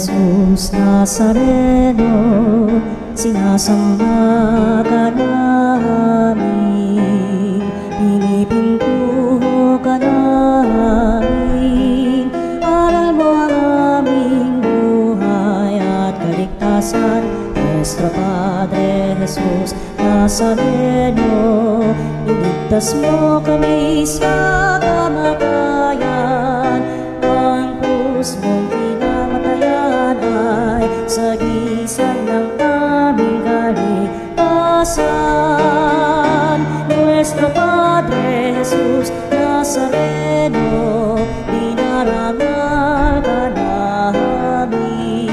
Jesus Nazareno, sinasamba ka namin, pinipintuho ka namin. Aral mo ang aming buhay at kaligtasan, Nuestro Padre Jesus Nazareno, iligtas mo kami sa kamatayan. Ang krus mong pinamatayan ay sagisag ng aming kaligtasan. Nuestro Padre Jesus Nazareno, dinarangal ka namin.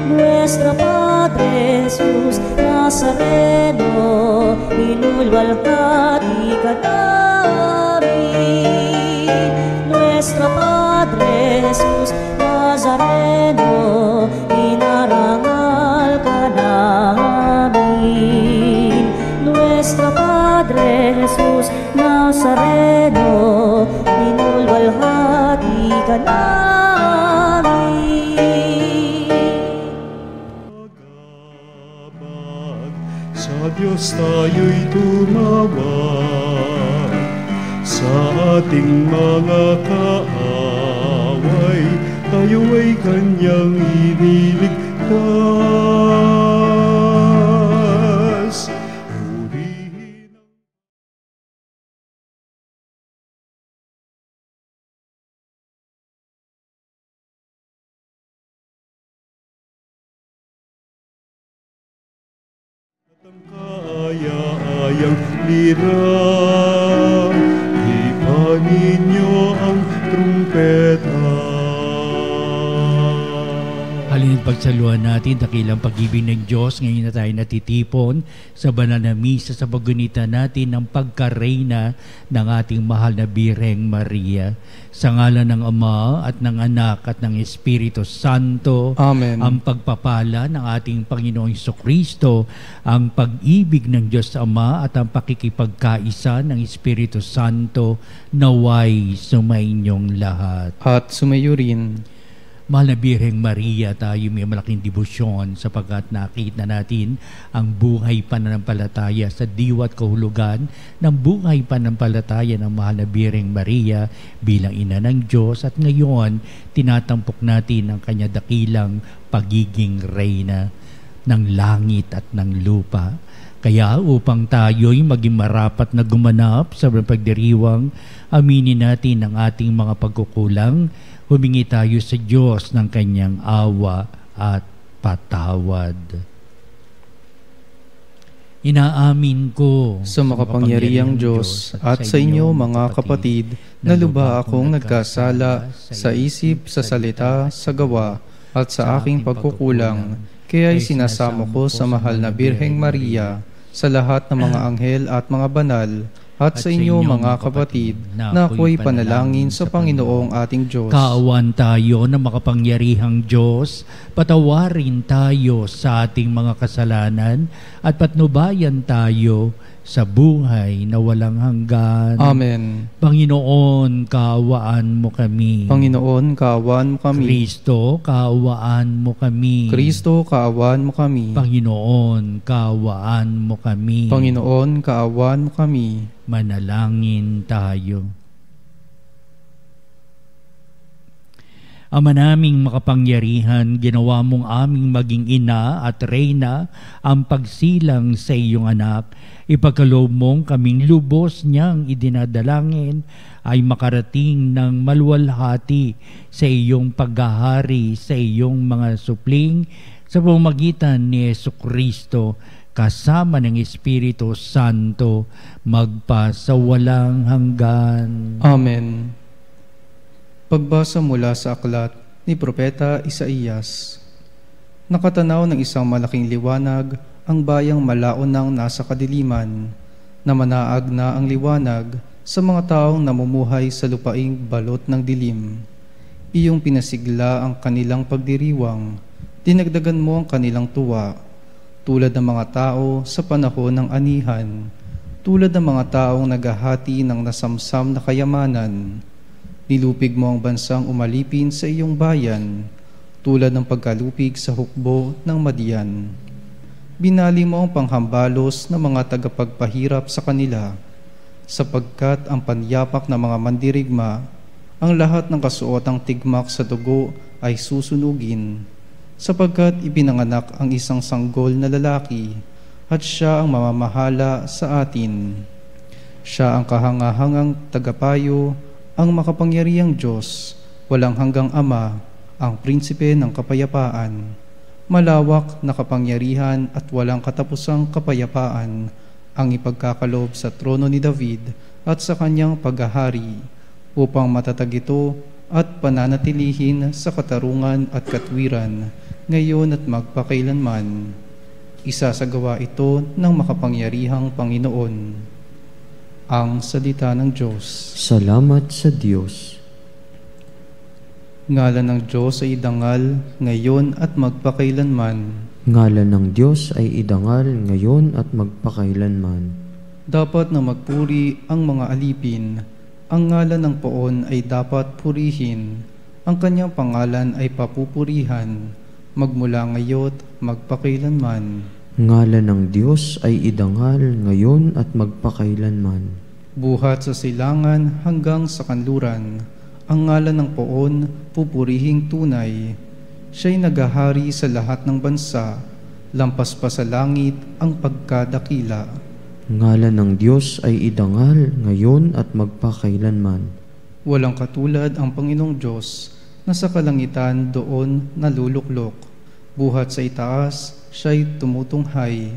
Nuestro Padre Jesus Nazareno, inulwalhati ka namin. Nuestro Padre Jesus Nazareno, inarangal ka namin. Nuestro Padre Jesus Nazareno, inulwalhati ka namin. Sa Diyos tayo'y tumawag, sa ating mga kaaway, tayo ay Kanyang iniligtas. Purihin ang kaaya-ayang lira, ipanin niyo ang trumpeta. Halina't pagsaluhan natin dakilang pag-ibig ng Diyos. Ngayon na tayo natitipon sa banal na misa sa paggunita natin ng pagkareyna ng ating mahal na Birheng Maria. Sa ngalan ng Ama at ng Anak at ng Espiritu Santo. Amen. Ang pagpapala ng ating Panginoong Jesucristo, ang pag-ibig ng Diyos Ama at ang pakikipagkaisa ng Espiritu Santo naway sumainyong lahat. At sumayo rin. Mahal na Birheng Maria, tayo may malaking debosyon sapagkat nakita natin ang buhay pananampalataya sa diwa at kahulugan ng buhay pananampalataya ng mahal na Birheng Maria bilang ina ng Diyos, at ngayon tinatampok natin ang kanya dakilang pagiging reyna ng langit at ng lupa. Kaya upang tayo'y maging marapat na gumanap sa pagdiriwang, aminin natin ang ating mga pagkukulang, humingi tayo sa Diyos ng Kanyang awa at patawad. Inaamin ko sa makapangyarihang Diyos at sa inyo mga kapatid, na lubha akong nagkasala sa isip, sa salita, sa gawa, at sa aking pagkukulang. Kaya'y sinasamo ko sa mahal na Birheng Maria, sa lahat ng mga anghel at mga banal, at sa inyo mga kapatid, na ako'y panalangin sa Panginoong ating Diyos. Kaawan tayo na makapangyarihang Diyos, patawarin tayo sa ating mga kasalanan at patnubayan tayo sa buhay na walang hanggan. Amen. Panginoon, kaawaan mo kami. Panginoon, kaawaan mo kami. Kristo, kaawaan mo kami. Kristo, kaawaan mo kami. Panginoon, kaawaan mo kami. Panginoon, kaawaan mo kami. Manalangin tayo. Ama naming makapangyarihan, ginawa mong aming maging ina at reyna ang pagsilang sa iyong anak. Ipagkaloob mong kaming lubos niyang idinadalangin ay makarating ng maluwalhati sa iyong paghahari sa iyong mga supling sa pamamagitan ni Jesucristo, kasama ng Espiritu Santo, magpa sa walang hanggan. Amen. Pagbasa mula sa aklat ni Propeta Isaías. Nakatanaw ng isang malaking liwanag ang bayang malaon ng nasa kadiliman, na manaag na ang liwanag sa mga taong namumuhay sa lupaing balot ng dilim. Iyong pinasigla ang kanilang pagdiriwang, dinagdagan mo ang kanilang tuwa, tulad ng mga tao sa panahon ng anihan, tulad ng mga taong naghahati ng nasamsam na kayamanan. Nilupig mo ang bansang umalipin sa iyong bayan, tulad ng pagkalupig sa hukbo ng Madian. Binali mo ang panghambalos ng mga tagapagpahirap sa kanila, sapagkat ang panyapak ng mga mandirigma, ang lahat ng kasuotang tigmak sa dugo ay susunugin, sapagkat ipinanganak ang isang sanggol na lalaki, at siya ang mamamahala sa atin. Siya ang kahangahangang tagapayo, ang makapangyarihang Diyos, walang hanggang Ama, ang prinsipe ng kapayapaan. Malawak na kapangyarihan at walang katapusang kapayapaan ang ipagkakalob sa trono ni David at sa kanyang paghahari, upang matatag ito at pananatilihin sa katarungan at katwiran, ngayon at magpakailanman. Isasagawa ito ng makapangyarihang Panginoon. Ang salita ng Diyos. Salamat sa Diyos. Ngalan ng Diyos ay idangal, ngayon at magpakailanman. Ngalan ng Diyos ay idangal ngayon at magpakailanman. Dapat na magpuri ang mga alipin. Ang ngalan ng poon ay dapat purihin. Ang kanyang pangalan ay papupurihan, magmula ngayon magpakailanman. Ngalan ng Diyos ay idangal ngayon at magpakailanman. Buhat sa silangan hanggang sa kanluran. Ang ngalan ng poon, pupurihing tunay. Siya'y naghahari sa lahat ng bansa, lampas pa sa langit ang pagkadakila. Ngalan ng Diyos ay idangal ngayon at magpakailanman. Walang katulad ang Panginoong Diyos, na sa kalangitan doon naluluklok. Buhat sa itaas, siya'y tumutunghay.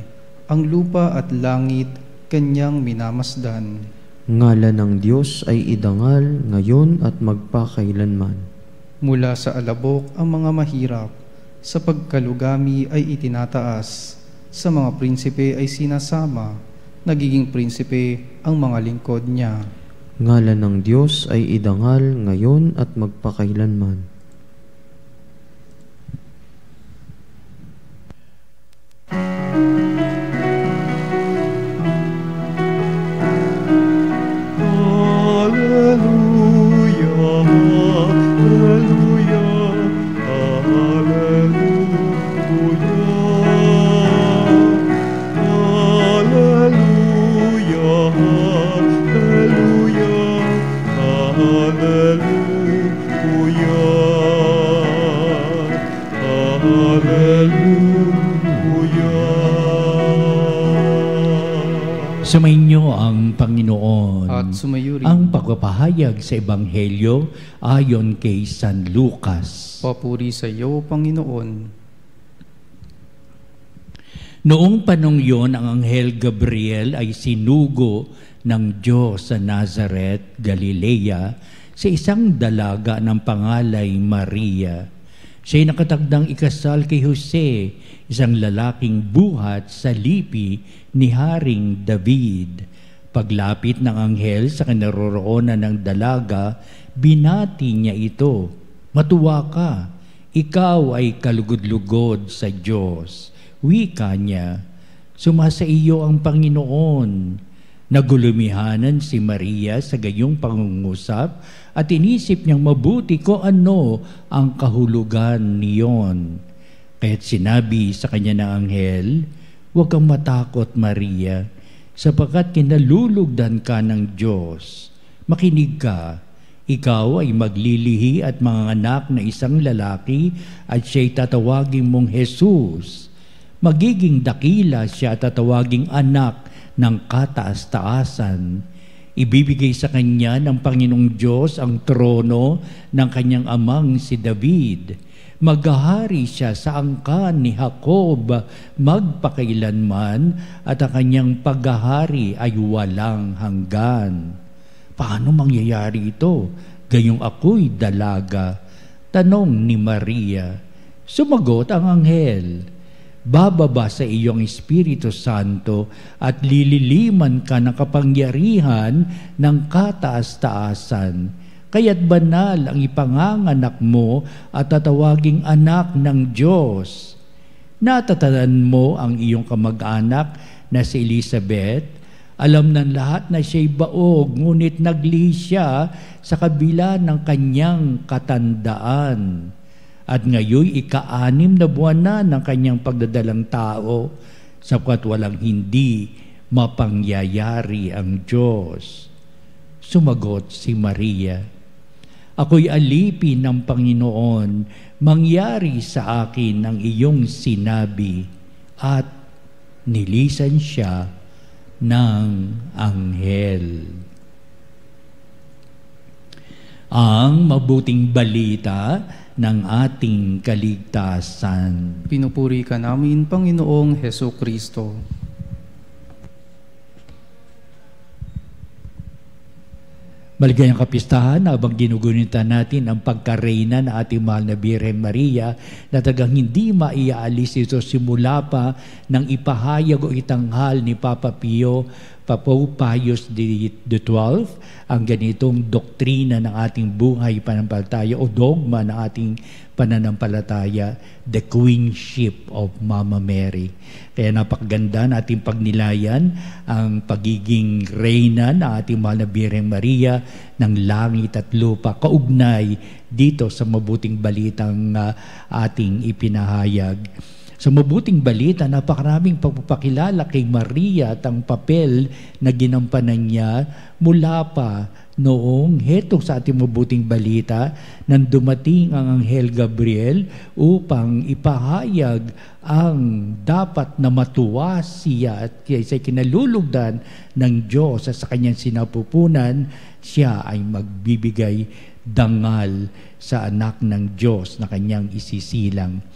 Ang lupa at langit, kanyang minamasdan. Ngalan ng Diyos ay idangal ngayon at magpakailanman. Mula sa alabok ang mga mahirap, sa pagkalugami ay itinataas, sa mga prinsipe ay sinasama, nagiging prinsipe ang mga lingkod niya. Ngalan ng Diyos ay idangal ngayon at magpakailanman. Sumainyo ang Panginoon At sumayo rin. ang pagpapahayag sa Ebanghelyo ayon kay San Lucas. Papuri sa iyo, Panginoon. Noong panong yon, ang Anghel Gabriel ay sinugo ng Diyos sa Nazareth, Galilea, sa isang dalaga ng pangalay Maria. Siya'y nakatagdang ikasal kay Jose, isang lalaking buhat sa lipi ni Haring David. Paglapit ng anghel sa kinaroroonan ng dalaga, binati niya ito, "Matuwa ka, ikaw ay kalugod-lugod sa Diyos." Wika niya, "Sumasa iyo ang Panginoon." Nagulumihanan si Maria sa gayong pangungusap at inisip niyang mabuti kung ano ang kahulugan niyon. Kaya't sinabi sa kanya ng anghel, "Huwag kang matakot, Maria, sapagkat kinalulugdan ka ng Diyos. Makinig ka, ikaw ay maglilihi at manganganak na isang lalaki at siya'y tatawagin mong Jesus. Magiging dakila siya at tatawaging anak ng kataas-taasan. Ibibigay sa kanya ng Panginoong Diyos ang trono ng kanyang amang si David. Maghahari siya sa angkan ni Jacob magpakailanman at ang kanyang paghahari ay walang hanggan." Paano mangyayari ito? Gayong ako'y dalaga. Tanong ni Maria. Sumagot ang anghel, "Bababa sa iyong Espiritu Santo at lililiman ka ng kapangyarihan ng kataas-taasan. Kaya't banal ang ipanganganak mo at tatawaging anak ng Diyos. Natatanan mo ang iyong kamag-anak na si Elizabeth. Alam ng lahat na siya'y baog, ngunit naglihi siya sa kabila ng kanyang katandaan. at ngayon ika-6 na buwan na ng kanyang pagdadalang tao, sapagkat walang hindi mapangyayari ang Diyos. Sumagot si Maria, ako'y alipin ng Panginoon, mangyari sa akin ang iyong sinabi, at nilisan siya ng anghel. Ang mabuting balita ng ating kaligtasan. Pinupuri ka namin, Panginoong Hesukristo. Maligayang kapistahan habang ginugunita natin ang pagkareyna na ating mahal na Birhen Maria na tagang hindi maiaalis ito simula pa ng ipahayag o itanghal ni Papa Pio, Pope Pius XII, ang ganitong doktrina ng ating buhay pananampalataya o dogma ng ating pananampalataya, the Queenship of Mama Mary. Kaya napakaganda na ating pagnilayan ang pagiging reyna ng ating mahal na Birhen Maria ng langit at lupa, kaugnay dito sa mabuting balitang ating ipinahayag. Sa mabuting balita, napakaraming pagpapakilala kay Maria at ang papel na ginampanan niya mula pa noong hetong sa ating mabuting balita nang dumating ang Anghel Gabriel upang ipahayag ang dapat na matuwa siya at sa kinalulugdan ng Diyos at sa kanyang sinapupunan, siya ay magbibigay dangal sa anak ng Diyos na kanyang isisilang.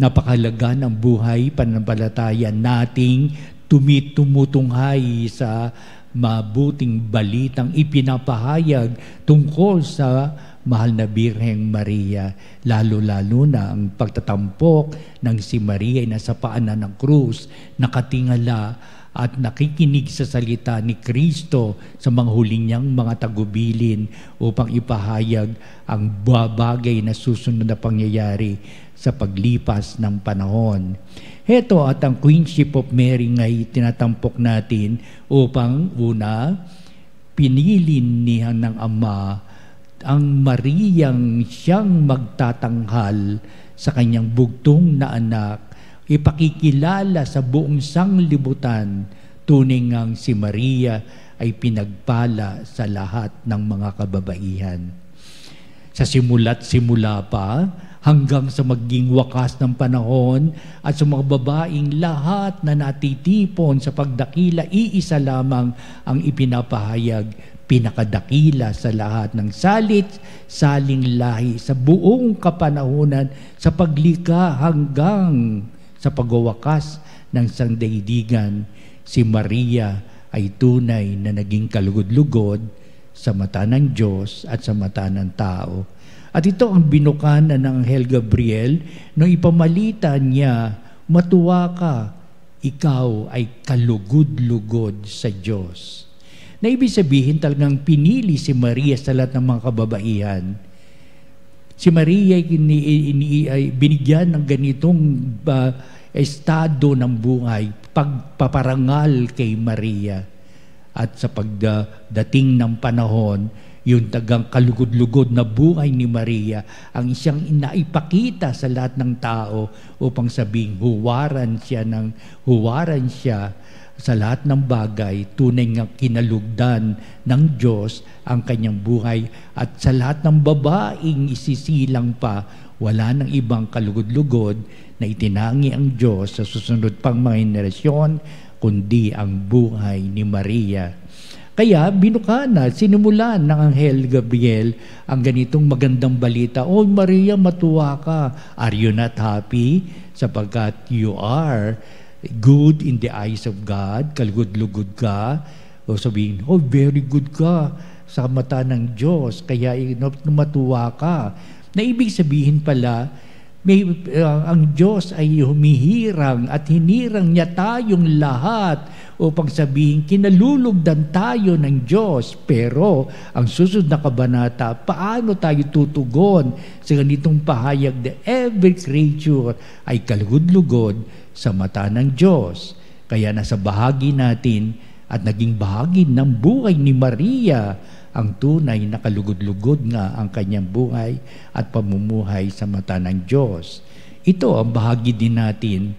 Napakahalaga ng buhay pananampalataya nating tumutunghay sa mabuting balitang ipinapahayag tungkol sa mahal na Birheng Maria. Lalo-lalo na ang pagtatampok ng si Maria ay nasa paanan ng krus, nakatingala at nakikinig sa salita ni Kristo sa mga huling niyang mga tagubilin upang ipahayag ang bagay na susunod na pangyayari sa paglipas ng panahon. Heto at ang Queenship of Mary ngay tinatampok natin upang una, pinilin niya ng Ama ang Mariyang siyang magtatanghal sa kanyang bugtong na anak, ipakikilala sa buong sanglibutan tunay ngang si Maria ay pinagpala sa lahat ng mga kababaihan. Sa simula't simula pa, hanggang sa maging wakas ng panahon at sa mga babaeng lahat na natitipon sa pagdakila, iisa lamang ang ipinapahayag, pinakadakila sa lahat ng salit-saling lahi sa buong kapanahunan sa paglikha hanggang sa pagwawakas ng sandaigdigan. Si Maria ay tunay na naging kalugod-lugod sa mata ng Diyos at sa mata ng tao. At ito ang binukanan ng Anghel Gabriel nung ipamalita niya, matuwa ka, ikaw ay kalugod-lugod sa Diyos. Na ibig sabihin talagang pinili si Maria sa lahat ng mga kababaihan. Si Maria ay binigyan ng ganitong estado ng buhay, pagpaparangal kay Maria. At sa pagdating ng panahon, yung tagang kalugod-lugod na buhay ni Maria ang siyang inaipakita sa lahat ng tao upang sabing huwaran siya sa lahat ng bagay, tunay nga kinalugdan ng Diyos ang kanyang buhay. At sa lahat ng babaeng isisilang pa, wala ng ibang kalugod-lugod na itinangi ang Diyos sa susunod pang mga henerasyon, kundi ang buhay ni Maria. Kaya binukana, sinimulan ng Anghel Gabriel ang ganitong magandang balita. Oh Maria, matuwa ka. Are you not happy? Sapagkat you are good in the eyes of God. Kalugod-lugod ka. O sabihin, oh very good ka sa mata ng Diyos. Kaya matuwa ka. Na ibig sabihin pala, ang Diyos ay humihirang at hinirang niya tayong lahat upang sabihin, kinalulugdan tayo ng Diyos. Pero ang susunod na kabanata, paano tayo tutugon sa ganitong pahayag na every creature ay kalugod-lugod sa mata ng Diyos. Kaya nasa bahagi natin at naging bahagi ng buhay ni Maria ang tunay na kalugod-lugod nga ang kanyang buhay at pamumuhay sa mata ng Diyos. Ito ang bahagi din natin.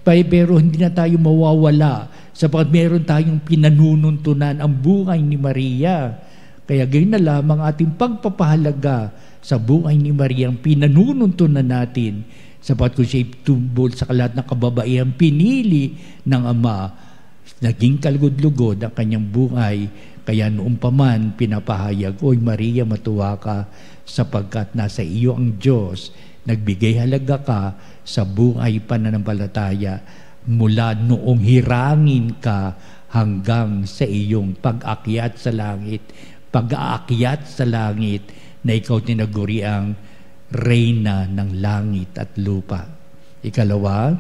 Pero hindi na tayo mawawala sapagkat meron tayong pinanununtunan ang buhay ni Maria. Kaya gayon na lamang ating pagpapahalaga sa buhay ni Maria ang pinanununtunan natin sapagkat kung siya tumbol sa kalat ng kababaihan pinili ng Ama, naging kalugod-lugod ang kanyang buhay. Kaya noong pa man pinapahayag, "Oy Maria, matuwa ka sapagkat nasa iyo ang Diyos. Nagbigay halaga ka sa buhay pananampalataya mula noong hirangin ka hanggang sa iyong pag-akyat sa langit." Pag-aakyat sa langit na ikaw tinaguri ang Reyna ng langit at lupa. Ikalawa,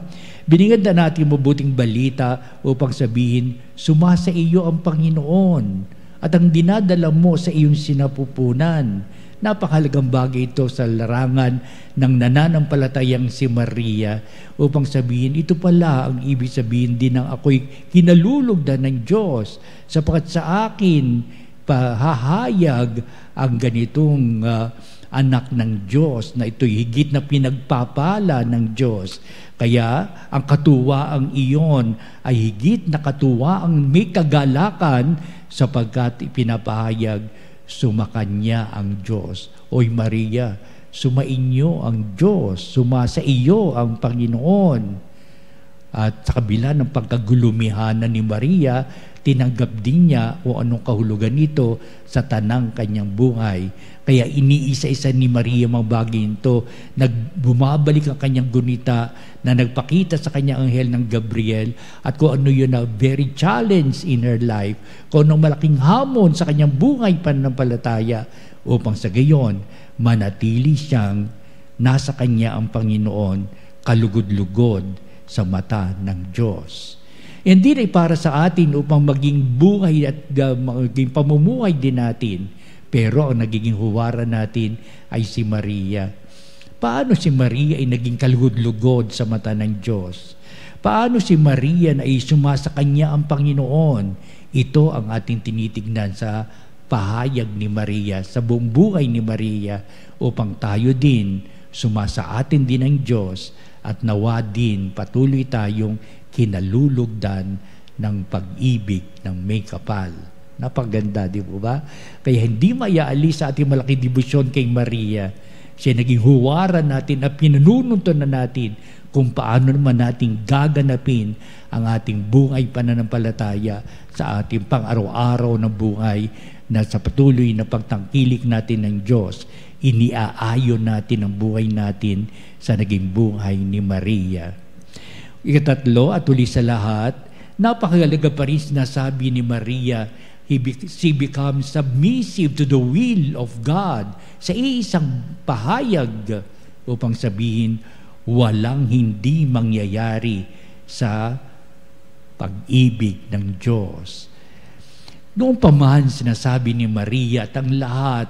binigyan na natin mabuting balita upang sabihin, sumasa iyo ang Panginoon at ang dinadala mo sa iyong sinapupunan. Napakahalagang bagay ito sa larangan ng nananampalatayang si Maria upang sabihin, ito pala ang ibig sabihin din ng ako'y kinalulugdan ng Diyos sapagkat sa akin pahahayag ang ganitong anak ng Diyos na ito'y higit na pinagpapala ng Diyos. Kaya ang katuwaang iyon ay higit na katuwaang may kagalakan sapagkat ipinapahayag, sumakanya ang Diyos. Oy Maria, sumainyo ang Diyos, sumasa iyo ang Panginoon. At sa kabila ng pagkagulumihanan ni Maria, tinanggap din niya o anong kahulugan nito sa tanang kanyang buhay. Kaya iniisa-isa ni Maria mga bagay ito. Bumabalik ang kanyang gunita na nagpakita sa kanyang anghel ng Gabriel at kung ano yun na very challenge in her life, kung anong malaking hamon sa kanyang buhay pananampalataya upang sa gayon manatili siyang nasa kanya ang Panginoon, kalugod-lugod sa mata ng Diyos. Hindi ay para sa atin upang maging buhay at maging pamumuhay din natin. Pero ang nagiging huwaran natin ay si Maria. Paano si Maria ay naging kalugod-lugod sa mata ng Diyos? Paano si Maria na ay sumasa kanya ang Panginoon? Ito ang ating tinitignan sa pahayag ni Maria, sa buong buhay ni Maria, upang tayo din sumasa atin din ang Diyos at nawa din patuloy tayong kinalulugdan ng pag-ibig ng may kapal. Napaganda, di po ba? Kaya hindi maiaalis sa ating malaking debosyon kay Maria. Siya naging huwaran natin at pinanununtunan natin kung paano naman natin gaganapin ang ating buhay pananampalataya sa ating pang-araw-araw na buhay na sa patuloy na pagtangkilik natin ng Diyos, iniaayon natin ang buhay natin sa naging buhay ni Maria. Ikatatlo at uli sa lahat, napakahalaga pa rin sinasabi ni Maria, she becomes submissive to the will of God sa iisang pahayag upang sabihin, walang hindi mangyayari sa pag-ibig ng Diyos. Noong pa man sinasabi ni Maria at ang lahat,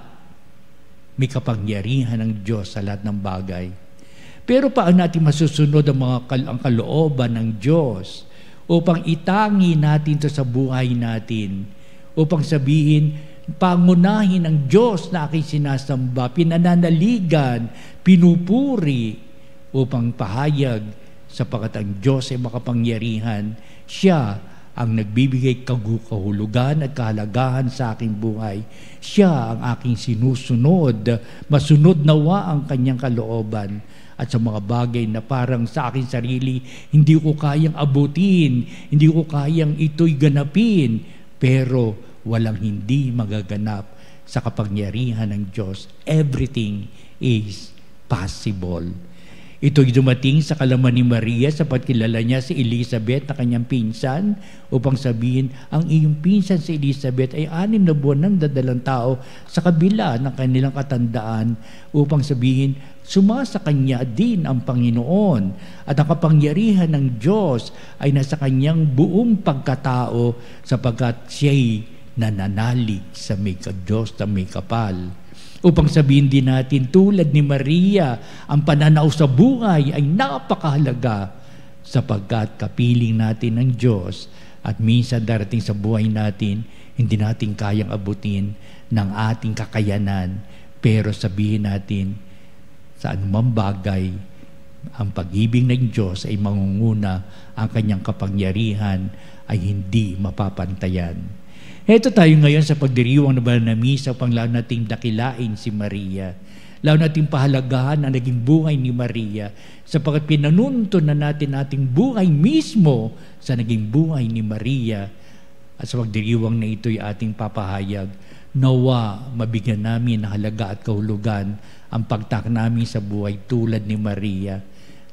may kapangyarihan ng Diyos sa lahat ng bagay. Pero paano natin masusunod ang kalooban ng Diyos upang itangi natin ito sa buhay natin? Upang sabihin, pangunahin ng Diyos na aking sinasamba, pinananaligan, pinupuri, upang pahayag sapagkat ang Diyos ay makapangyarihan. Siya ang nagbibigay kahulugan at kahalagahan sa aking buhay. Siya ang aking sinusunod. Masunod nawa ang kanyang kalooban. At sa mga bagay na parang sa aking sarili, hindi ko kayang abutin, hindi ko kayang ito'y ganapin, pero walang hindi magaganap sa kapangyarihan ng Diyos. Everything is possible. Ito'y dumating sa kalaman ni Maria sapat kilala niya si Elizabeth na kanyang pinsan upang sabihin, ang iyong pinsan si Elizabeth ay 6 na buwan nang dadalang tao sa kabila ng kanilang katandaan upang sabihin, sumasa kanya din ang Panginoon at ang kapangyarihan ng Diyos ay nasa kanyang buong pagkatao sapagkat siya'y nananalig sa may Diyos na may kapal. Upang sabihin din natin, tulad ni Maria, ang pananaw sa buhay ay napakahalaga sapagkat kapiling natin ng Diyos at minsan darating sa buhay natin, hindi natin kayang abutin ng ating kakayanan. Pero sabihin natin, sa anumang bagay, ang pag-ibig ng Diyos ay mangunguna, ang kanyang kapangyarihan ay hindi mapapantayan. Ito tayo ngayon sa pagdiriwang na banal na misa upang lalo nating dakilain si Maria. Lalo nating pahalagahan ang naging buhay ni Maria sapagkat pinanunton na natin ating buhay mismo sa naging buhay ni Maria. At sa pagdiriwang na ito'y ating papahayag, nawa mabigyan namin ng halaga at kahulugan ang pagtak namin sa buhay tulad ni Maria,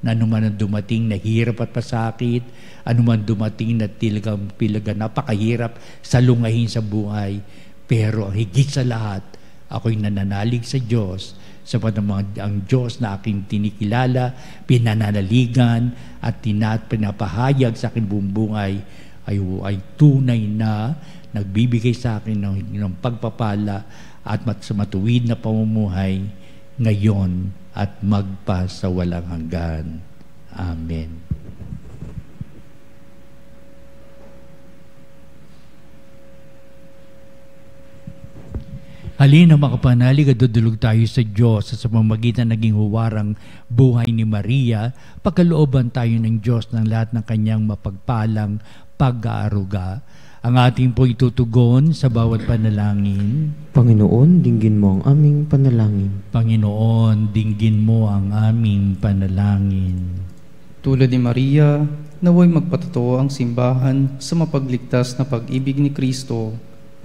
na anuman ang dumating na hirap at pasakit, anuman dumating na tilaga napakahirap salungahin sa buhay, pero higit sa lahat, ako'y nananalig sa Diyos, sapagkat ang Diyos na aking tinikilala, pinananaligan at pinapahayag sa aking buong buhay ay tunay na nagbibigay sa akin ng pagpapala at sa matuwid na pamumuhay ngayon at magpa sa walang hanggan. Amen. Halina mga kapanalig at dudulog tayo sa Diyos sa pamamagitan naging huwarang buhay ni Maria, pagkalooban tayo ng Diyos ng lahat ng kanyang mapagpalang pag-aaruga. Ang ating po itutugon sa bawat panalangin. Panginoon, dinggin mo ang aming panalangin. Panginoon, dinggin mo ang aming panalangin. Tulad ni Maria, naway magpatotoo ang simbahan sa mapagligtas na pag-ibig ni Kristo.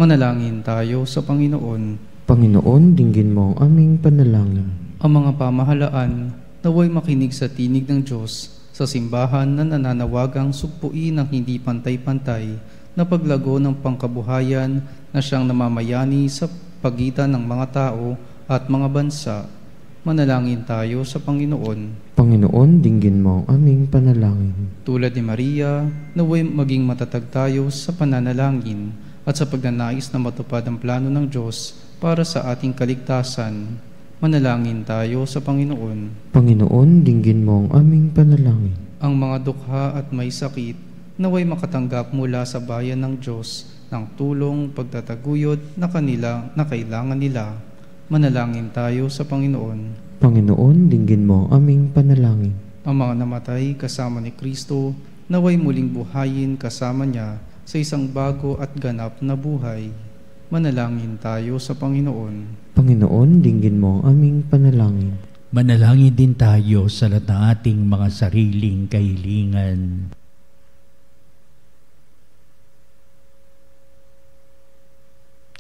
Manalangin tayo sa Panginoon. Panginoon, dinggin mo ang aming panalangin. Ang mga pamahalaan, naway makinig sa tinig ng Diyos sa simbahan na nananawagang sugpuin ang hindi pantay-pantay na paglago ng pangkabuhayan na siyang namamayani sa pagitan ng mga tao at mga bansa. Manalangin tayo sa Panginoon. Panginoon, dinggin mo ang aming panalangin. Tulad ni Maria, naway maging matatag tayo sa pananalangin at sa pagnanais na matupad ang plano ng Diyos para sa ating kaligtasan. Manalangin tayo sa Panginoon. Panginoon, dinggin mo ang aming panalangin. Ang mga dukha at may sakit, naway makatanggap mula sa bayan ng Diyos ng tulong pagtataguyod na kailangan nila. Manalangin tayo sa Panginoon. Panginoon, dinggin mo ang aming panalangin. Ang mga namatay kasama ni Kristo, naway muling buhayin kasama niya sa isang bago at ganap na buhay. Manalangin tayo sa Panginoon. Panginoon, dinggin mo ang aming panalangin. Manalangin din tayo sa lahat ng ating mga sariling kahilingan.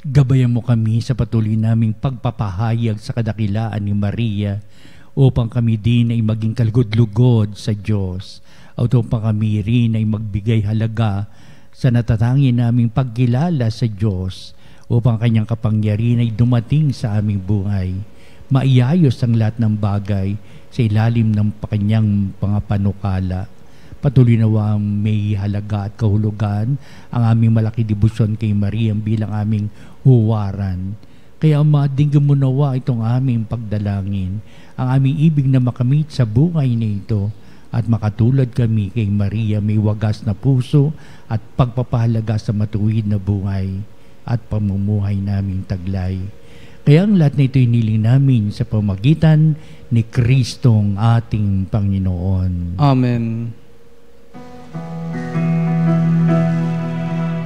Gabayan mo kami sa patuloy naming pagpapahayag sa kadakilaan ni Maria upang kami din ay maging kalugod-lugod sa Diyos at upang kami rin ay magbigay halaga sa natatangi naming pagkilala sa Diyos upang kanyang kapangyarihan ay dumating sa aming buhay. Maiyayos ang lahat ng bagay sa ilalim ng kanyang mga panukala. Patuloy nawa may halaga at kahulugan ang aming malaki debosyon kay Maria bilang aming huwaran. Kaya madinggan mo nawa itong aming pagdalangin, ang aming ibig na makamit sa buhay na ito at makatulad kami kay Maria may wagas na puso at pagpapahalaga sa matuwid na buhay at pamumuhay naming taglay. Kaya ang lahat na ito iniling namin sa pamagitan ni Kristong ating Panginoon. Amen.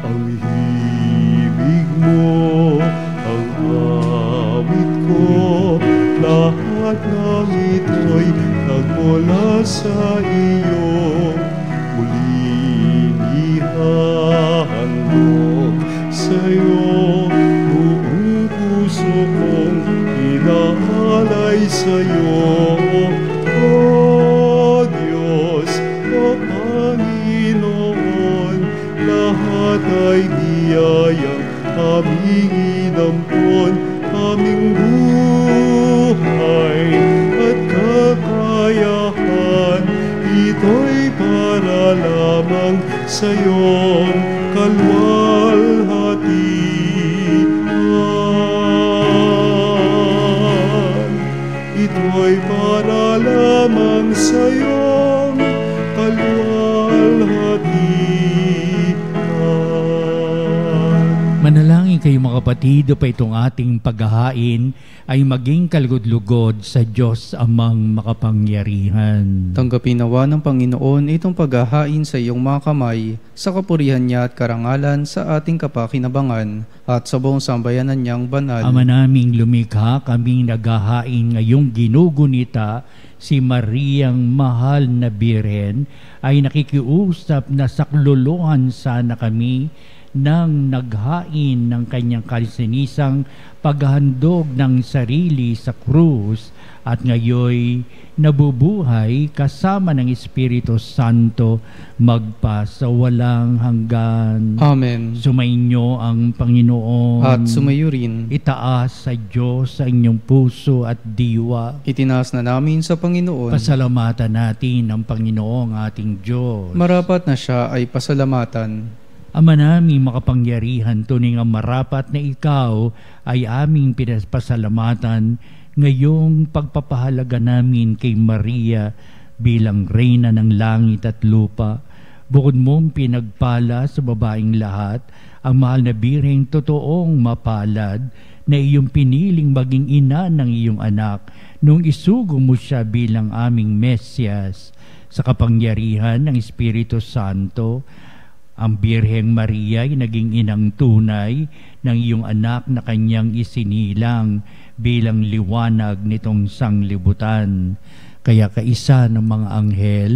Ang himig mo, ang awit ko, lahat ng ito'y nagmula sa iyo. Muling ihahandog sa iyo, buong puso kong inaalay sa iyo. O Diyos, o Panginoon, lahat ay biyayang aming inampon, aming buhay at kakayahan. Ito'y para lamang sa iyong kalwalhatian. Ito'y para lamang sa iyong kalwalhatian. mga kapatid, pa itong ating paghahain ay maging kalugod-lugod sa Diyos amang makapangyarihan. Tanggapin nawa ng Panginoon itong paghahain sa iyong mga kamay, sa kapurihan niya at karangalan sa ating kapakinabangan at sa buong sambayanan niyang banal. Ama naming lumikha, kaming naghahain ngayong ginugunita si Mariang mahal na Birhen, ay nakikiusap na saklolohan sana kami nang naghain ng kanyang kalisinisang paghahandog ng sarili sa krus at ngayoy nabubuhay kasama ng Espiritu Santo magpa sa walang hanggan. Amen. Sumainyo ang Panginoon. At sumayo rin. Itaas sa Diyos sa inyong puso at diwa. Itinaas na namin sa Panginoon. Pasalamatan natin ang Panginoong ating Diyos. Marapat na siya ay pasalamatan. Ama naming makapangyarihan, tuning ang marapat na ikaw ay aming pinapasalamatan ngayong pagpapahalaga namin kay Maria bilang Reyna ng langit at lupa. Bukod mong pinagpala sa babaeng lahat, ang mahal na Birheng totoong mapalad na iyong piniling maging ina ng iyong anak nung isugo mo siya bilang aming Mesyas. Sa kapangyarihan ng Espiritu Santo, ang Birheng Maria ay naging inang tunay ng iyong anak na kanyang isinilang bilang liwanag nitong sanglibutan. Kaya kaisa ng mga anghel,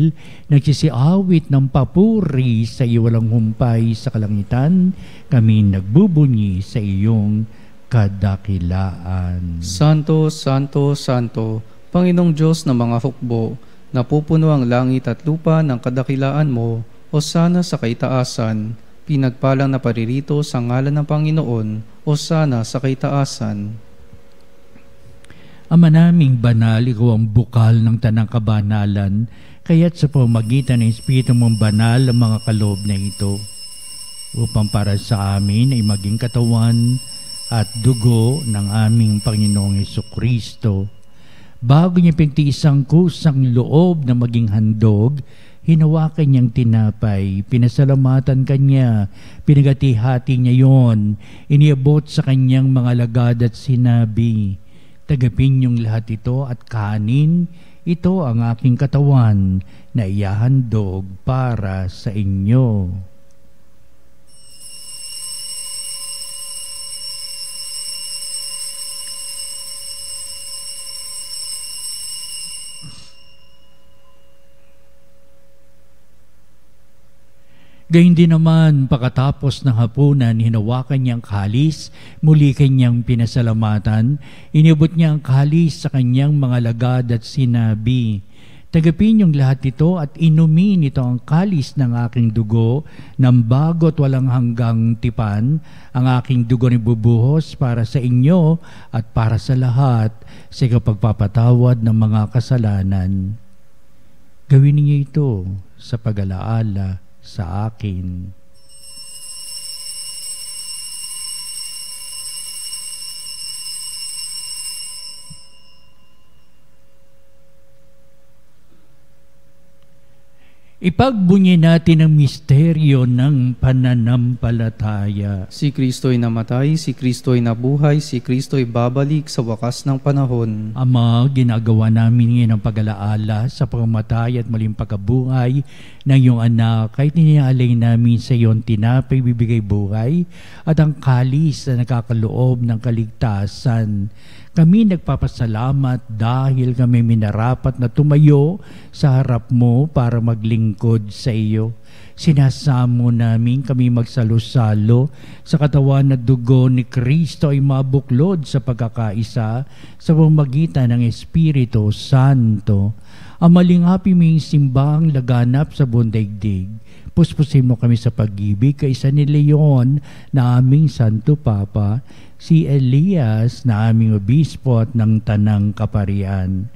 nagsisiawit ng papuri sa iyo walang humpay sa kalangitan, kami nagbubunyi sa iyong kadakilaan. Santo, Santo, Santo, Panginoong Diyos ng mga hukbo, napupuno ang langit at lupa ng kadakilaan mo. Hosana sa kaitaasan, pinagpalang na paririto sa ngalan ng Panginoon, Hosana sa kaitaasan. Ama naming banal, ikaw ang bukal ng tanang kabanalan, kaya't sa pamamagitan ng Espiritu mong banal ang mga kaloob na ito, upang para sa amin ay maging katawan at dugo ng aming Panginoong Jesucristo. Bago niya pinagtiisang kusang loob na maging handog, hinawakan niyang tinapay, pinasalamatan kanya, pinagati-hati niya yon, iniabot sa kanyang mga lagad at sinabi, "Tagapin niyong lahat ito at kanin, ito ang aking katawan na ihahandog para sa inyo." Gayun din naman, pagkatapos ng hapunan, hinawakan niya ang kalis, muli kanyang pinasalamatan, inibot niya ang kalis sa kanyang mga lagad at sinabi, "Tagapin niyong lahat ito at inumin ito ang kalis ng aking dugo, ng bago at walang hanggang tipan, ang aking dugo ni bubuhos para sa inyo at para sa lahat sa pagpapatawad ng mga kasalanan. Gawin niyo ito sa pag-alaala sa akin." Ipagbunyi natin ang misteryo ng pananampalataya. Si Kristo'y namatay, si Kristo'y nabuhay, si Kristo'y babalik sa wakas ng panahon. Ama, ginagawa namin ngayon ang pag-alaala sa pagkamatay at muling pagkabuhay ng iyong anak, kahit inialay namin sa iyong tinapay bibigay buhay at ang kalis na nakakaloob ng kaligtasan. Kami nagpapasalamat dahil kami minarapat na tumayo sa harap mo para maglingkod sa iyo. Sinasamo namin kami magsalo-salo sa katawan na dugo ni Kristo ay mabuklod sa pagkakaisa sa pamamagitan ng Espiritu Santo. Ang malingapi ming simbang laganap sa buong daigdig. Puspusin mo kami sa pag-ibig kaysa ni Leon na aming Santo Papa, si Elias na aming obispo at ng Tanang Kaparian.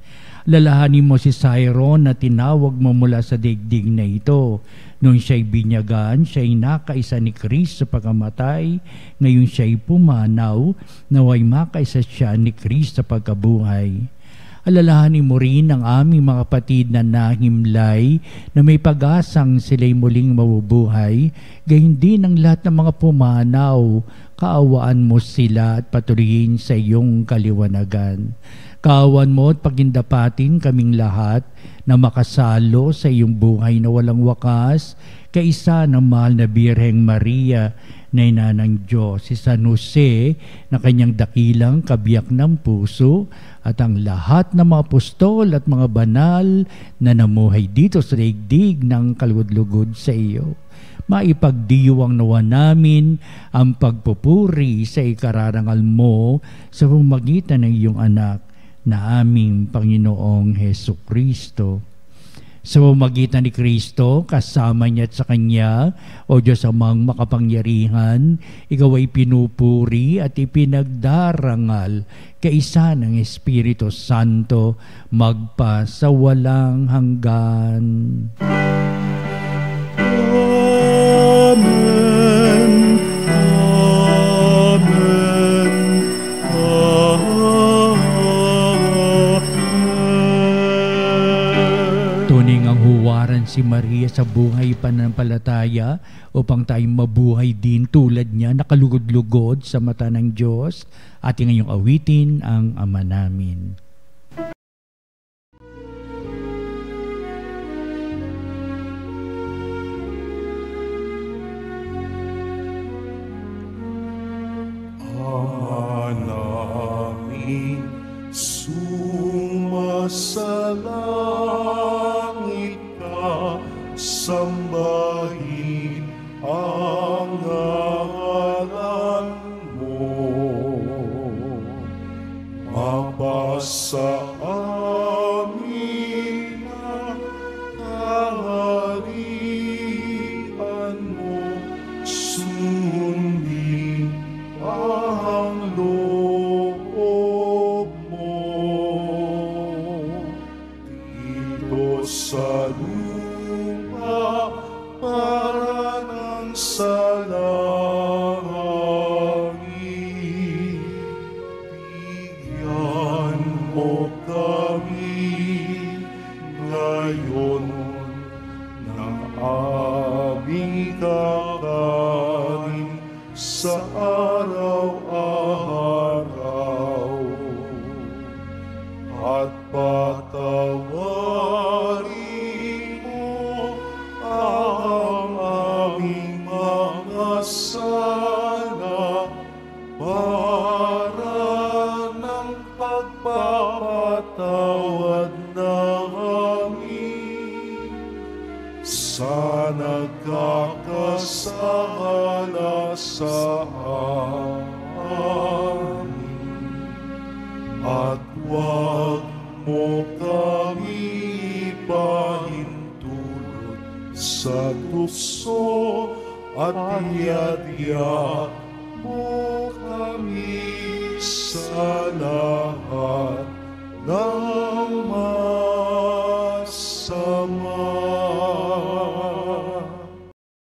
Lalahanin mo si Cyrone na tinawag mo mula sa daigdig na ito. Nung siya'y binyagan, siya'y nakaisa ni Kristo sa pagkamatay. Ngayon siya'y pumanaw, naway makaisa siya ni Kristo sa pagkabuhay. Alalahanin mo rin ang aming mga kapatid na nahimlay na may pag-asang sila'y muling mabubuhay, gayon din ang lahat ng mga pumanaw. Kaawaan mo sila at patuloyin sa iyong kaliwanagan. Kaawaan mo at pagindapatin kaming lahat na makasalo sa iyong buhay na walang wakas, kaisa ng mahal na Birheng Maria na ina ng Diyos, si San Jose na kanyang dakilang kabiyak ng puso, at ang lahat ng mga apostol at mga banal na namuhay dito sa daigdig ng kalugod-lugod sa iyo. Maipagdiwang nawa namin ang pagpupuri sa ikararangal mo sa pamamagitan ng iyong anak na aming Panginoong Hesukristo. Sa pamamagitan ni Kristo, kasama niya at sa Kanya, o Diyos amang makapangyarihan, ikaw ay pinupuri at ipinagdarangal kaisa ng Espiritu Santo, magpa sa walang hanggan. Amen. Amen. Tuning ang huwaran si Maria sa buhay pananampalataya upang tayong mabuhay din tulad niya, nakalugod-lugod sa mata ng Diyos, at ngayong awitin ang Ama namin. Ama namin, sumasalangit ka, sambahin ang ngalan mo. Mapasa amin ang kaharian mo, sundin ang loob mo dito sa lupa para ng sa langit. Bigyan mo kami ngayon ng aming kakanin sa araw-araw, at patawarin mo ang aming mga sala para ng pagpapatawad namin sa nagkakasala sa amin, at huwag mo kami ipahintulot sa tukso, at iadya mo kami sa lahat ng masama.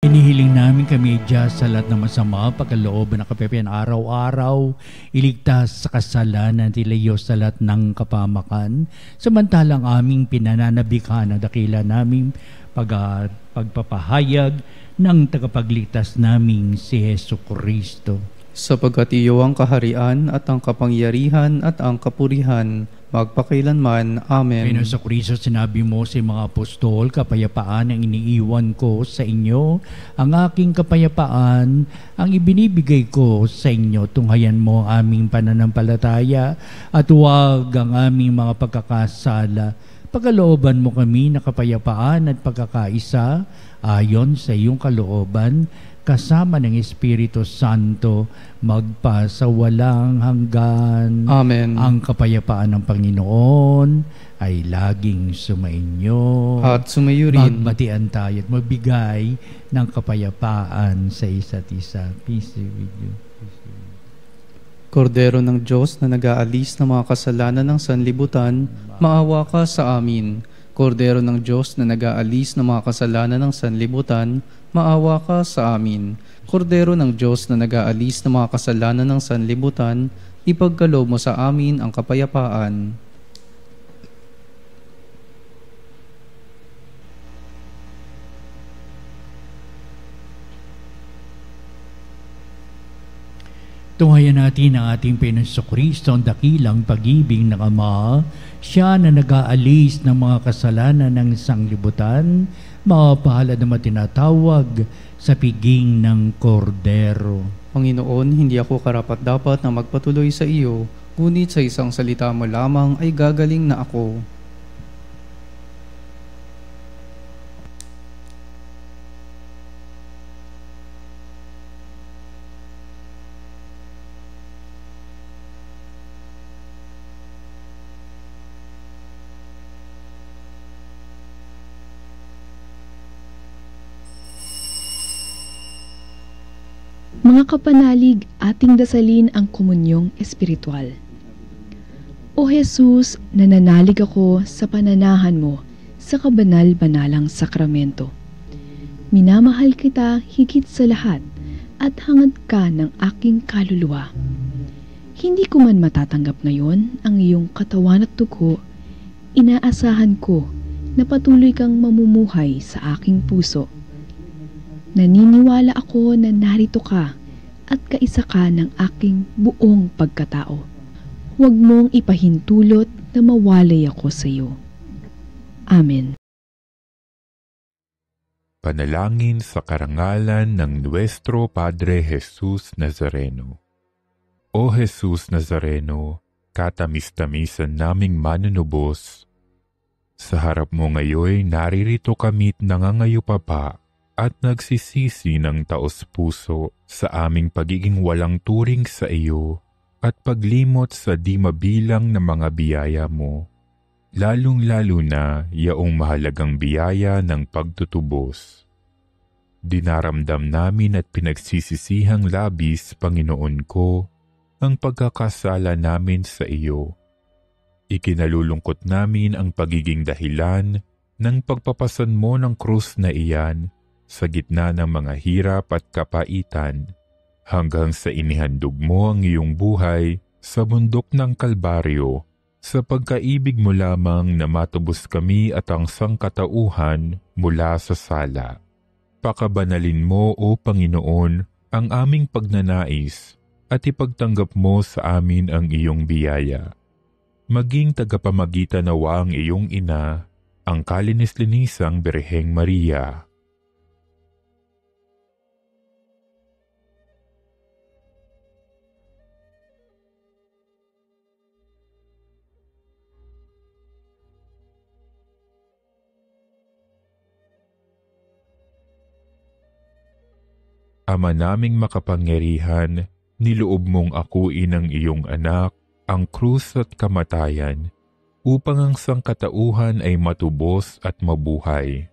Inihiling namin kami Diyos sa lahat ng masama, pagkalooban ng kapepean araw-araw, iligtas sa kasalanan, tilayos sa lahat ng kapamakan, samantalang aming pinananabikhan ang dakila naming pagpapahayag ng tagapagligtas naming si Hesukristo. Sapagkat iyo ang kaharian at ang kapangyarihan at ang kapurihan, magpakailanman. Amen. Panginoon sa Kristo, sinabi mo sa mga apostol, kapayapaan ang iniiwan ko sa inyo, ang aking kapayapaan ang ibinibigay ko sa inyo. Tunghayan mo ang aming pananampalataya at huwag ang aming mga pagkakasala. Pagkalooban mo kami na kapayapaan at pagkakaisa ayon sa iyong kalooban, kasama ng Espiritu Santo, magpa sa walang hanggan. Amen. Ang kapayapaan ng Panginoon ay laging sumainyo. At sumayo rin. Magbatian tayo at magbigay ng kapayapaan sa isa't isa. Peace be with you. Kordero ng Diyos na nag-aalis ng mga kasalanan ng sanlibutan, maawa ka sa amin. Kordero ng Diyos na nag-aalis ng mga kasalanan ng sanlibutan, maawa ka sa amin. Kordero ng Diyos na nag-aalis ng mga kasalanan ng sanlibutan, ipagkaloob mo sa amin ang kapayapaan. Tunghayan natin ang ating Panginoong ang dakilang pag-ibig ng Ama, siya na nag-aalis ng mga kasalanan ng sanglibutan, mapapalad na matinatawag sa piging ng kordero. Panginoon, hindi ako karapat-dapat na magpatuloy sa iyo, ngunit sa isang salita mo lamang ay gagaling na ako. Mga kapanalig, ating dasalin ang komunyong espiritual. O Jesus, nananalig ako sa pananahan mo sa kabanal-banalang sakramento. Minamahal kita higit sa lahat at hangad ka ng aking kaluluwa. Hindi ko man matatanggap ngayon ang iyong katawan at dugo, inaasahan ko na patuloy kang mamumuhay sa aking puso. Naniniwala ako na narito ka at kaisa ka ng aking buong pagkatao. Huwag mong ipahintulot na mawalay ako sa iyo. Amen. Panalangin sa karangalan ng Nuestro Padre Jesus Nazareno. O Jesus Nazareno, katamis-tamisan naming manunubos, sa harap mo ngayon naririto kami't nangangayupapa at nagsisisi ng taos-puso sa aming pagiging walang turing sa iyo at paglimot sa di mabilang na mga biyaya mo, lalong-lalo na yaong mahalagang biyaya ng pagtutubos. Dinaramdam namin at pinagsisisihang labis, Panginoon ko, ang pagkakasala namin sa iyo. Ikinalulungkot namin ang pagiging dahilan ng pagpapasan mo ng krus na iyan sa gitna ng mga hirap at kapaitan, hanggang sa inihandog mo ang iyong buhay sa bundok ng Kalbaryo, sa pagkaibig mo lamang na matubos kami at ang sangkatauhan mula sa sala. Pakabanalin mo, O Panginoon, ang aming pagnanais at ipagtanggap mo sa amin ang iyong biyaya. Maging tagapamagitan nawa ang iyong ina, ang kalinis-linisang Birheng Maria. Ama naming makapangyarihan, niloob mong akuin ang iyong anak, ang krus at kamatayan, upang ang sangkatauhan ay matubos at mabuhay.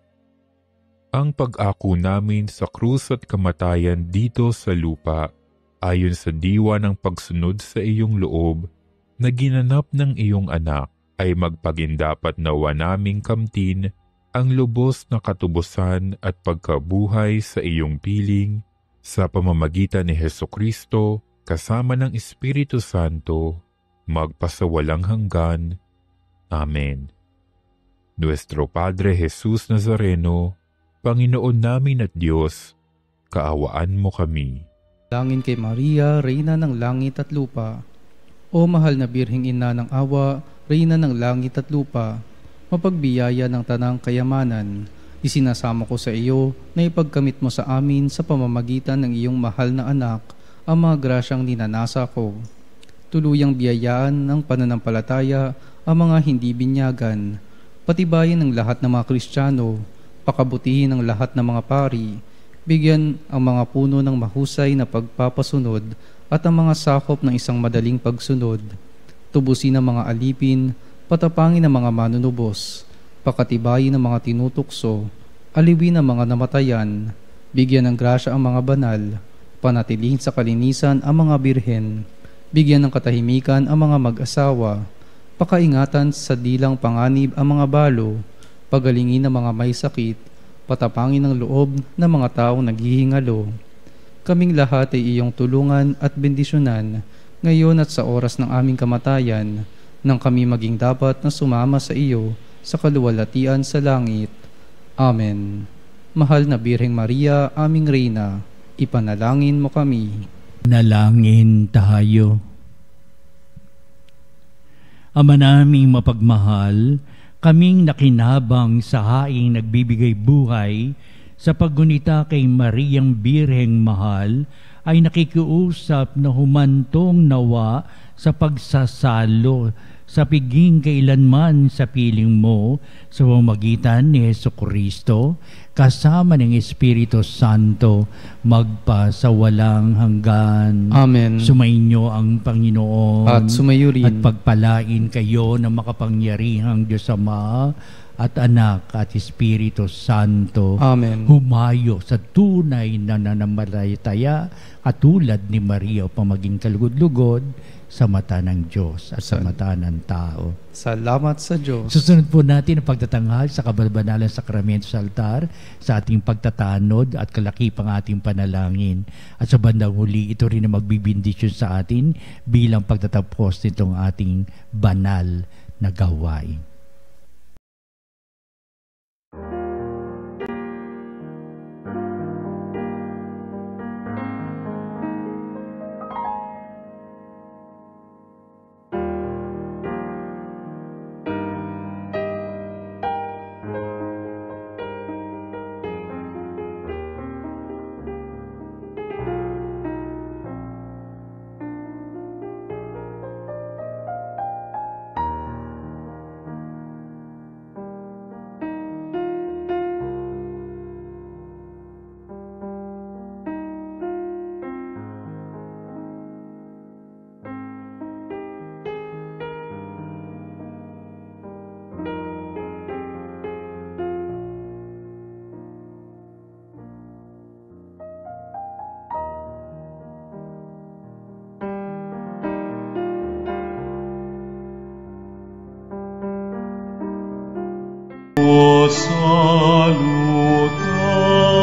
Ang pag-ako namin sa krus at kamatayan dito sa lupa, ayon sa diwa ng pagsunod sa iyong loob, na ginanap ng iyong anak, ay magpagindapat nawa naming kamtin ang lubos na katubusan at pagkabuhay sa iyong piling, sa pamamagitan ni Hesukristo, kasama ng Espiritu Santo, magpasawalang hanggan. Amen. Nuestro Padre Jesus Nazareno, Panginoon namin at Diyos, kaawaan mo kami. Langin kay Maria, Reyna ng langit at lupa. O mahal na Birheng Ina ng awa, Reyna ng langit at lupa, mapagbiyaya ng tanang kayamanan, isinasamo ko sa iyo na ipagkamit mo sa amin sa pamamagitan ng iyong mahal na anak ang mga grasyang ninanasa ko. Tuluyang biyayaan ng pananampalataya ang mga hindi binyagan, patibayin ng lahat ng mga Kristiyano, pakabutihin ng lahat ng mga pari, bigyan ang mga puno ng mahusay na pagpapasunod at ang mga sakop ng isang madaling pagsunod, tubusin ang mga alipin, patapangin ang mga manunubos, pakatibayin ang mga tinutukso, aliwin ang mga namatayan, bigyan ng grasya ang mga banal, panatilihin sa kalinisan ang mga birhen, bigyan ng katahimikan ang mga mag-asawa, pakaingatan sa dilang panganib ang mga balo, pagalingin ang mga may sakit, patapangin ang loob ng mga taong naghihingalo. Kaming lahat ay iyong tulungan at bendisyonan, ngayon at sa oras ng aming kamatayan, nang kami maging dapat na sumama sa iyo sa kaluwalhatian sa langit. Amen. Mahal na Birheng Maria, aming Reyna, ipanalangin mo kami. Nalangin tayo. Ama naming mapagmahal, kaming nakinabang sa haing nagbibigay buhay sa paggunita kay Mariang Birheng Mahal ay nakikiusap na humantong nawa sa pagsasalo sa piging kailanman sa piling mo sa pamamagitan ni Jesucristo kasama ng Espiritu Santo magpa sa walang hanggan. Amen. Sumainyo ang Panginoon At sumayo rin. at pagpalain kayo ng makapangyarihang Diyos Ama at Anak at Espiritu Santo. Amen. Humayo sa tunay na nananampalataya katulad ni Maria upang maging kalugod-lugod sa mata ng Diyos at sa mata ng tao. Salamat sa Diyos. Susunod po natin ang pagtatanghal sa kabalbanalang sakramento sa altar sa ating pagtatanod at kalakipang ating panalangin. At sa bandang huli, ito rin ang magbibindisyon sa atin bilang pagtatapos nitong ating banal na gawain.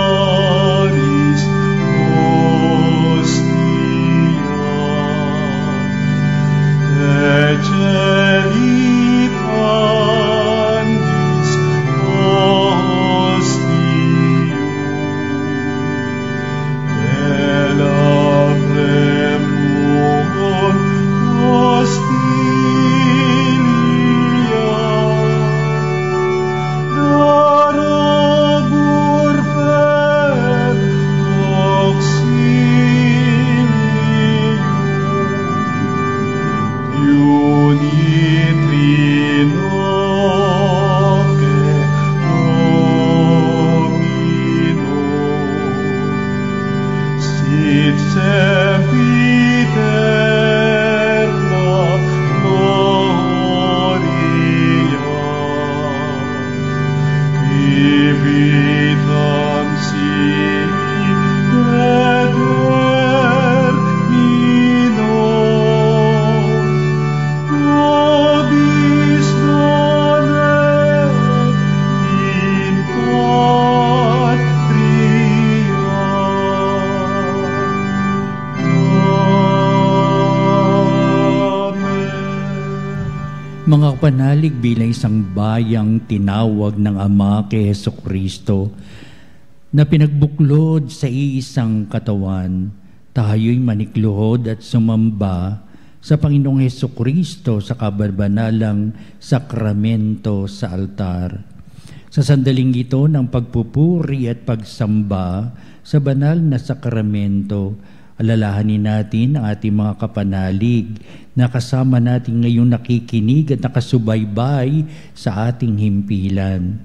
Salutaris Hostia, Ecce Panis Hostium, Elabremur Hostilia, Darabur per auxilium, unitrinoque Domino, sit sempiterna gloria, vitam sic et termino, nobis donet in patria. Amen. Mga kapanalig, bilang isang bayang tinawag ng Ama kay Jesucristo na pinagbuklod sa iisang katawan, tayo'y manikluhod at sumamba sa Panginoong Jesucristo sa kabarbanalang sakramento sa altar. Sa sandaling ito ng pagpupuri at pagsamba sa banal na sakramento, alalahanin natin ang ating mga kapanalig na kasama natin ngayong nakikinig at nakasubaybay sa ating himpilan.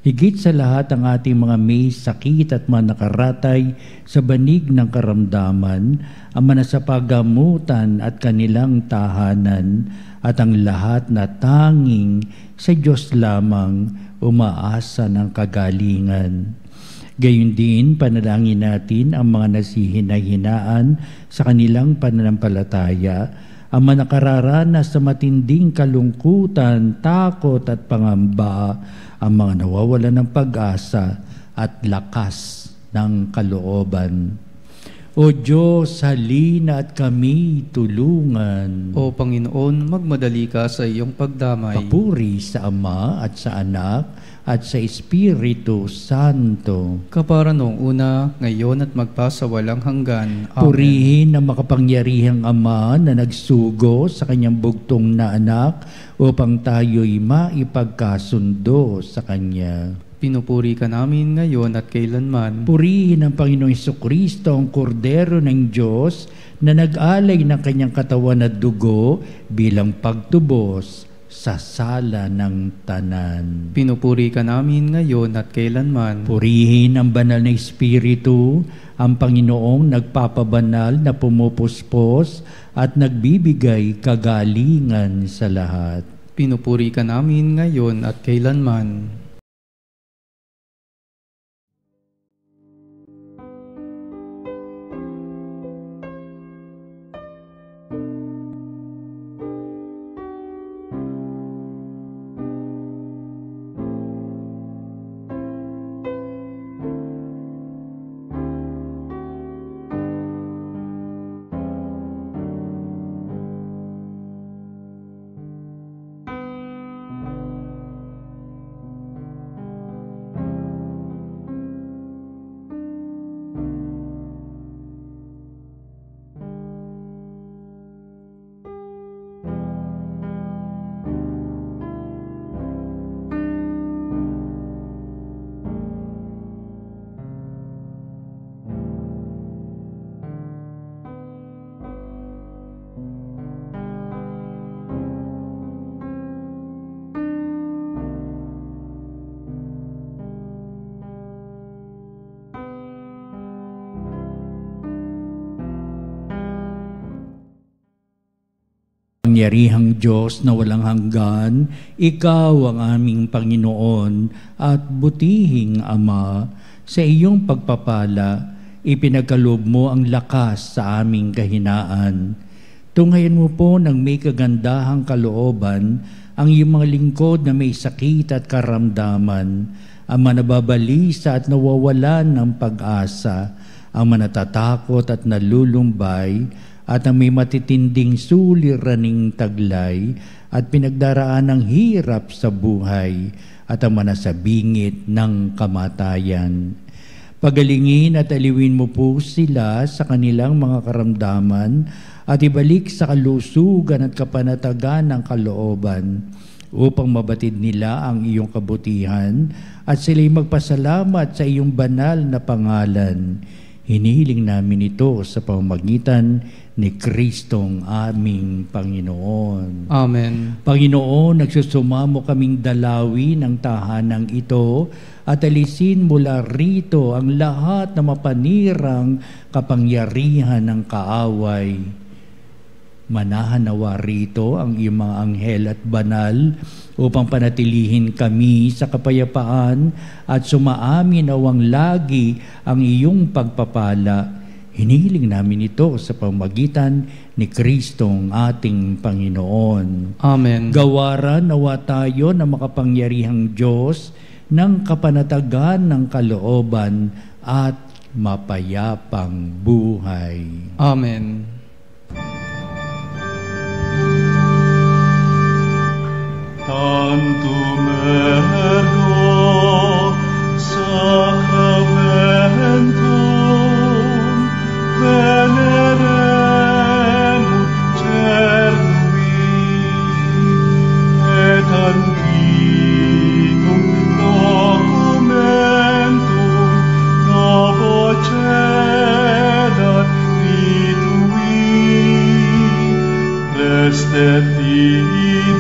Higit sa lahat ang ating mga may sakit at mga nakaratay sa banig ng karamdaman, ang manasapagamutan at kanilang tahanan, at ang lahat na tanging sa Diyos lamang umaasa ng kagalingan. Gayon din, panalangin natin ang mga nasihinay-hinaan sa kanilang pananampalataya, ang mga nakararanas sa matinding kalungkutan, takot at pangamba, ang mga nawawalan ng pag-asa at lakas ng kalooban. O Diyos, halina at kami tulungan. O Panginoon, magmadali ka sa iyong pagdamay. Papuri sa Ama at sa Anak at sa Espiritu Santo. Kapara noong una, ngayon at magpasawalang hanggan. Amen. Purihin ang makapangyarihang Ama na nagsugo sa kanyang bugtong na anak upang tayo'y maipagkasundo sa Kanya. Pinupuri ka namin ngayon at kailanman. Purihin ang Panginoong Hesukristo, ang Kordero ng Diyos, na nag-alay ng kanyang katawan at dugo bilang pagtubos sa sala ng tanan. Pinupuri ka namin ngayon at kailanman. Purihin ang banal na Espiritu, ang Panginoong nagpapabanal na pumupuspos at nagbibigay kagalingan sa lahat. Pinupuri ka namin ngayon at kailanman. Pangyarihang Diyos na walang hanggan, Ikaw ang aming Panginoon at butihing Ama. Sa iyong pagpapala, ipinagkaloob mo ang lakas sa aming kahinaan. Tunghayan mo po ng may kagandahang kalooban ang iyong mga lingkod na may sakit at karamdaman, ang manababalisa at nawawalan ng pag-asa, ang manatatakot at nalulumbay, at ang may matitinding suliraning taglay at pinagdaraan ng hirap sa buhay at ang manasabingit ng kamatayan. Pagalingin at aliwin mo po sila sa kanilang mga karamdaman at ibalik sa kalusugan at kapanatagan ng kalooban upang mabatid nila ang iyong kabutihan at sila'y magpasalamat sa iyong banal na pangalan. Hinihiling namin ito sa pamamagitan ni Kristong aming Panginoon. Amen. Panginoon, nagsusumamo kaming dalawi ng tahanang ito at alisin mula rito ang lahat na mapanirang kapangyarihan ng kaaway. Manahan nawa rito ang iyong mga anghel at banal upang panatilihin kami sa kapayapaan at sumaamin nawang lagi ang iyong pagpapala. Hinihiling namin ito sa pamamagitan ni Kristong ating Panginoon. Amen. Gawaran nawa tayo na makapangyarihang Diyos ng kapanatagan ng kalooban at mapayapang buhay. Amen. Tantum ergo sacramentum veneremur cernui et antiquum documentum novo cedat vitui restet fides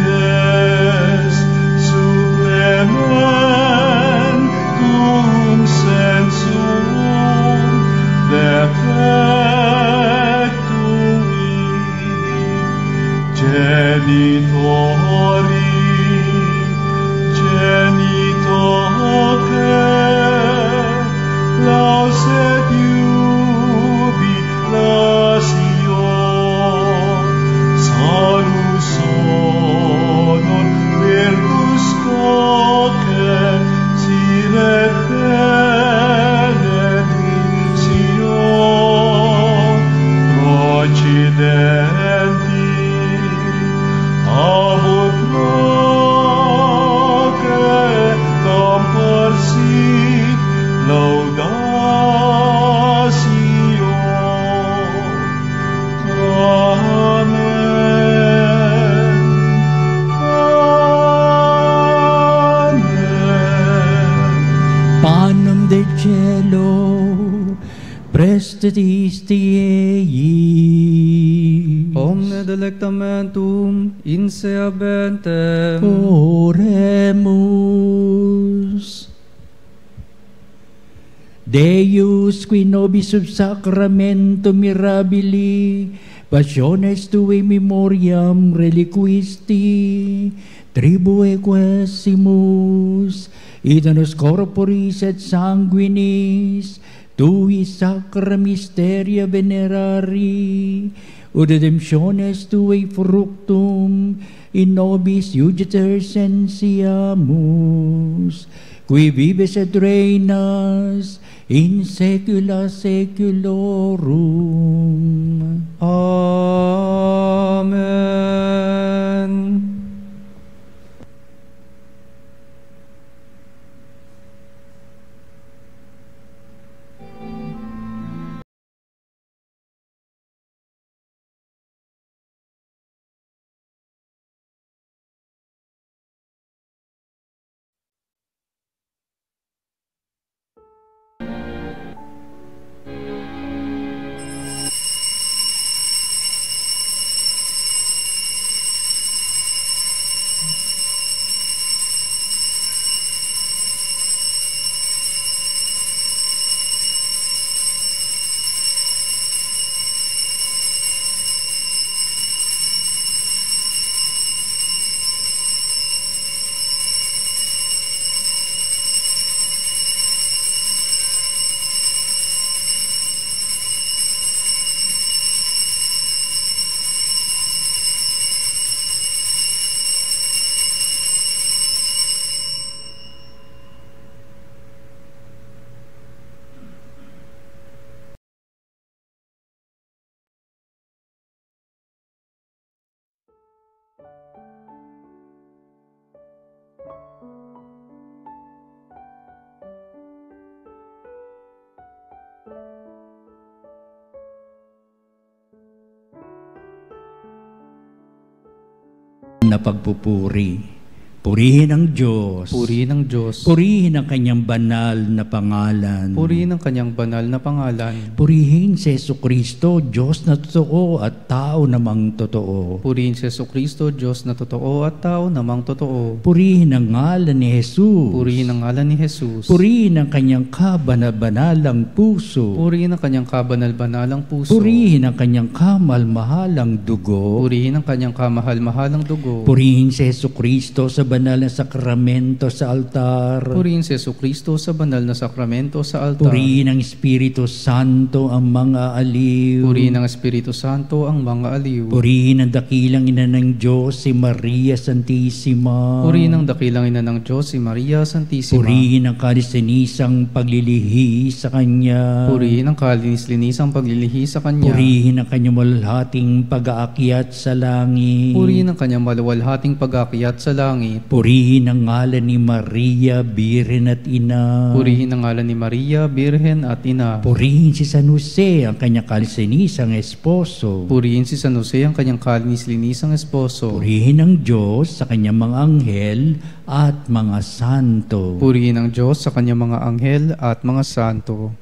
supplementum sensum defectui genitori genitote lauset jubilatio salus honor virtus coque sire benedictio Prestes Diei. Omne delectamentum inseabentem. Oremus. Deus qui nobis sub sacramento mirabili passiones tue memoriam reliquisti tribue quesimus ita nos corporis et sanguinis tui sacra mysteria venerari ut redemptiones tui fructum in nobis iudicer sensiamus qui vives et reinas in saecula saeculorum. Amen. Na pagpupuri. Purihin ang Diyos. Purihin ang Diyos. Purihin ang kanyang banal na pangalan. Purihin ang kanyang banal na pangalan. Purihin si Jesucristo, Diyos na totoo at tao namang totoo. Purihin si Jesucristo, Diyos na totoo at tao namang totoo. Purihin ang ngalan ni Jesus. Purihin ang ngalan ni Jesus. Purihin ang kanyang kabanal-banalang puso. Purihin ang kanyang kabanal-banalang puso. Purihin ang kanyang kamal-mahalang dugo. Purihin ang kanyang kamahal-mahalang dugo. Purihin si Jesucristo sa banal na sakramento sa altar. Purihin si Jesucristo sa banal na sakramento sa altar. Purihin ang Espiritu Santo ang mga aliw. Purihin ang Espiritu Santo ang mga aliw. Purihin ang dakilang ina ng Diyos, si Maria Santissima. Purihin ang dakilang ina ng Diyos, si Maria Santissima. Purihin ang kalisinisang paglilihi sa Kanya. Purihin ang kalinis-linisang paglilihi sa Kanya. Purihin ang kanyang malhating pag-aakyat sa langit. Purihin ang kanyang maluwalhating pag-aakyat sa langit. Purihin ang ngalan ni Maria, Birhen at Ina. Purihin ang ngalan ni Maria, Birhen at Ina. Purihin si San Jose, ang kanyang kalisinisang esposo. Purihin si San Jose, ang kanyang kalinis-linisang esposo. Purihin ang Diyos sa kanyang mga anghel at mga santo. Purihin ang Diyos sa kanyang mga anghel at mga santo.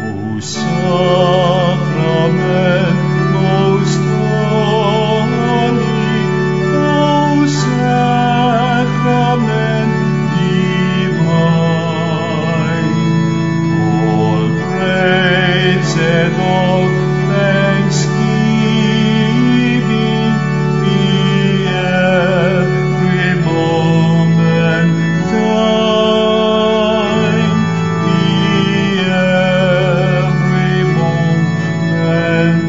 O Sacrament most holy, O Sacrament divine, all praise and all thanksgiving be every moment thine, be every moment thine.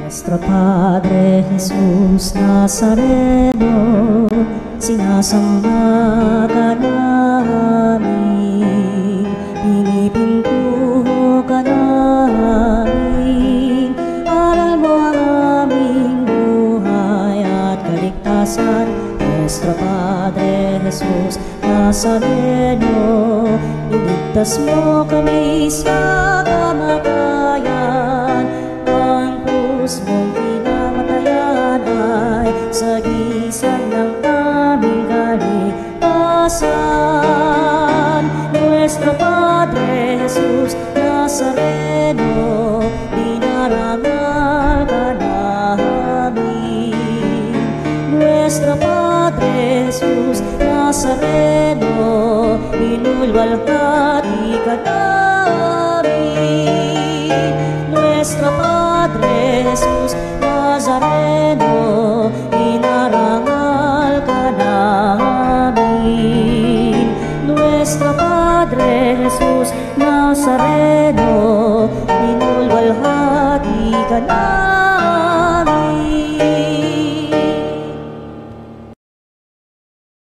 Nuestro Padre Jesus Nazareno, sinasamba ka namin, pinipintuho ka namin, aral mo ang aming buhay at kaligtasan. Nuestro Padre Jesus Nazareno, iligtas mo kami sa kamatayan. kadalasan. Nuestro Padre Jesus Nazareno, dinarangal ka namin. Nuestro Padre Jesus Nazareno, inulwalhati ka namin. Nuestro Padre Jesus Nazareno, inarangal ka namin. Nuestro Padre Jesus Nazareno, inulwalhati ka namin.